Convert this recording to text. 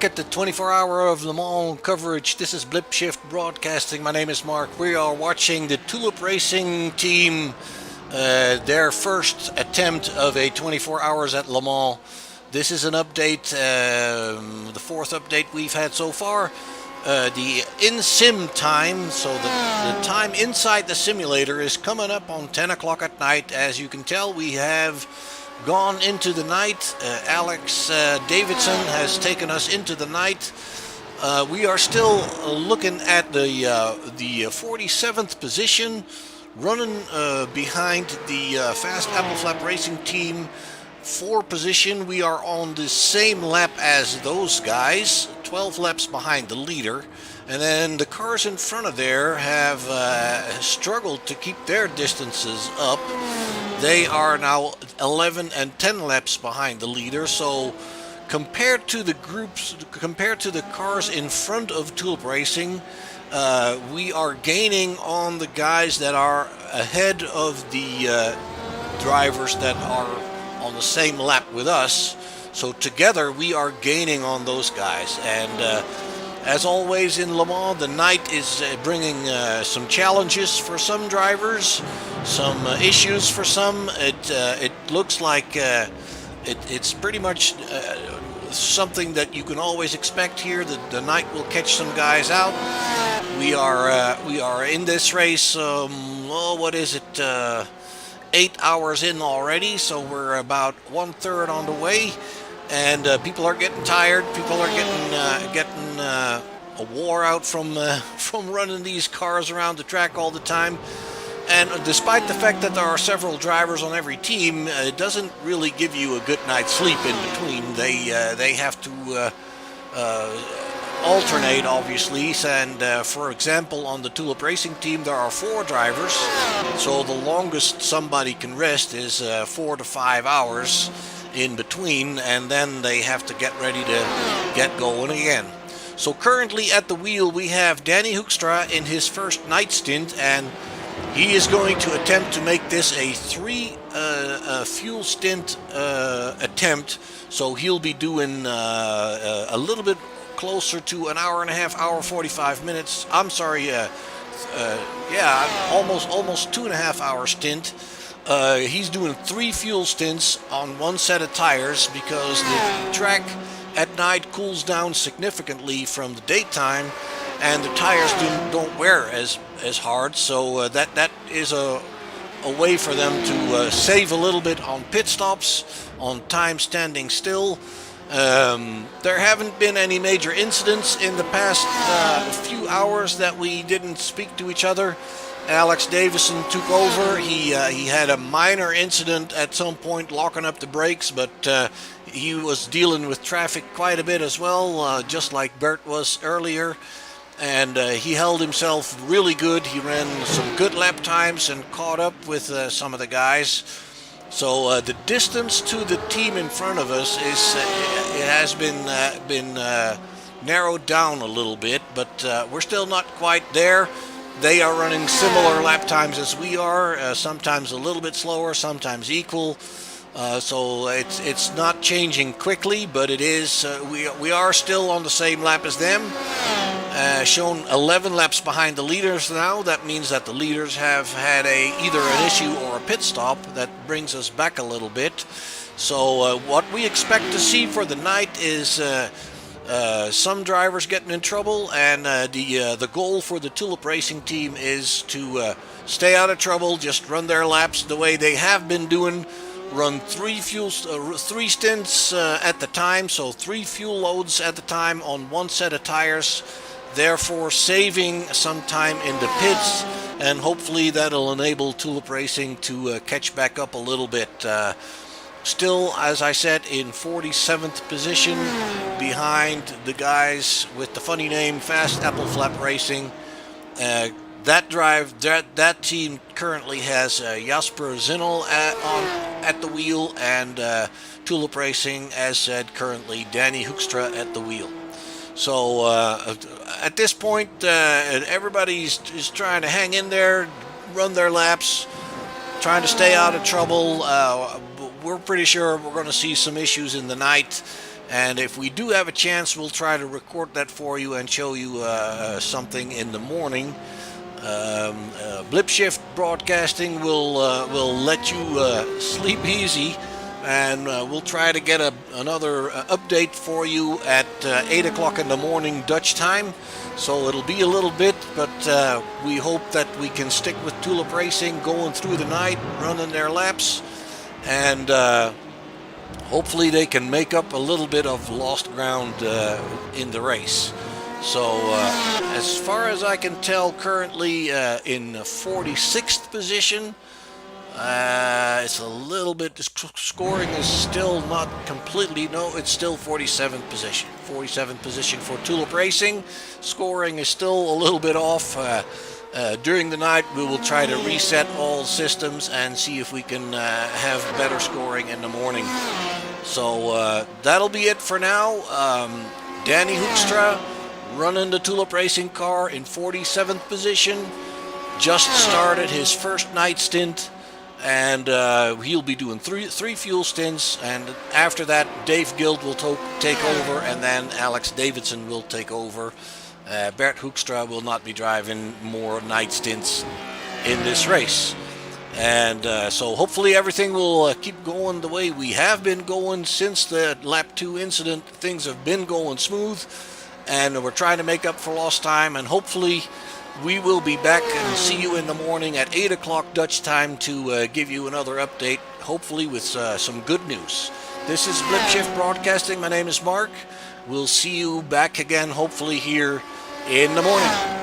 look at the 24-hour of Le Mans coverage. This is Blip Shift Broadcasting. My name is Mark. We are watching the Tulip Racing team, their first attempt of a 24 hours at Le Mans. This is an update, the fourth update we've had so far. The in-sim time, so the time inside the simulator is coming up on 10 o'clock at night. As you can tell, we have gone into the night. Alex Davidson has taken us into the night. We are still looking at the 47th position, running behind the Fast Apple Flap Racing team. 4 position. We are on the same lap as those guys, 12 laps behind the leader. And then the cars in front of there have struggled to keep their distances up. They are now 11 and 10 laps behind the leader. So compared to the groups, compared to the cars in front of Tulip Racing, we are gaining on the guys that are ahead of the drivers that are on the same lap with us. So together we are gaining on those guys. And as always in Le Mans, the night is bringing some challenges for some drivers, some issues for some. It looks like it's pretty much something that you can always expect here. The night will catch some guys out. We are in this race. What is it? 8 hours in already, so we're about 1/3 on the way, and people are getting tired. People are getting a wore out from running these cars around the track all the time. And despite the fact that there are several drivers on every team, it doesn't really give you a good night's sleep in between. They have to alternate, obviously, and for example, on the Tulip Racing team there are 4 drivers, so the longest somebody can rest is 4 to 5 hours in between, and then they have to get ready to get going again. So currently at the wheel we have Danny Hoekstra in his first night stint, and he is going to attempt to make this a 3 fuel stint attempt, so he'll be doing a little bit closer to an hour and a half, hour 45 minutes. I'm sorry, almost 2.5 hour stint. He's doing 3 fuel stints on 1 set of tires because the track at night cools down significantly from the daytime, and the tires don't wear as hard. So that is a way for them to save a little bit on pit stops, on time standing still. There haven't been any major incidents in the past few hours that we didn't speak to each other. Alex Davison took over. He had a minor incident at some point locking up the brakes, but he was dealing with traffic quite a bit as well, just like Bert was earlier. And he held himself really good. He ran some good lap times and caught up with some of the guys. So the distance to the team in front of us has been narrowed down a little bit, but we're still not quite there. They are running similar lap times as we are, sometimes a little bit slower, sometimes equal. So it's not changing quickly, but it is. We are still on the same lap as them. Shown 11 laps behind the leaders now. That means that the leaders have had either an issue or a pit stop that brings us back a little bit. So what we expect to see for the night is some drivers getting in trouble, and the goal for the Tulip Racing team is to stay out of trouble, just run their laps the way they have been doing. Run 3 stints at the time, so 3 fuel loads at the time on 1 set of tires, therefore saving some time in the pits, and hopefully that'll enable Tulip Racing to catch back up a little bit. Still, as I said, in 47th position behind the guys with the funny name Fast Apple Flap Racing. That team currently has Jasper Zinnel at the wheel, and Tulip Racing, as said, currently Danny Hoekstra at the wheel. So at this point, everybody is trying to hang in there, run their laps, trying to stay out of trouble. We're pretty sure we're going to see some issues in the night, And if we do have a chance, we'll try to record that for you and show you something in the morning. Blip Shift Broadcasting will let you sleep easy, and we'll try to get another update for you at 8 o'clock in the morning Dutch time. So it'll be a little bit, but we hope that we can stick with Tulip Racing going through the night, running their laps, and hopefully they can make up a little bit of lost ground in the race. So as far as I can tell, currently in 46th position. It's a little bit, the scoring is still not completely, no, it's still 47th position. 47th position for Tulip Racing. Scoring is still a little bit off. During the night we will try to reset all systems and see if we can have better scoring in the morning. So that'll be it for now. Danny Hoekstra running the Tulip Racing car in 47th position. Just started his first night stint, and he'll be doing three fuel stints, and after that Dave Gild will take over, and then Alex Davidson will take over. Bert Hoekstra will not be driving more night stints in this race. And so hopefully everything will keep going the way we have been going since the lap 2 incident. Things have been going smooth, and we're trying to make up for lost time, and hopefully we will be back and see you in the morning at 8 o'clock Dutch time to give you another update, hopefully with some good news. This is Blip Shift Broadcasting. My name is Mark. We'll see you back again hopefully here in the morning.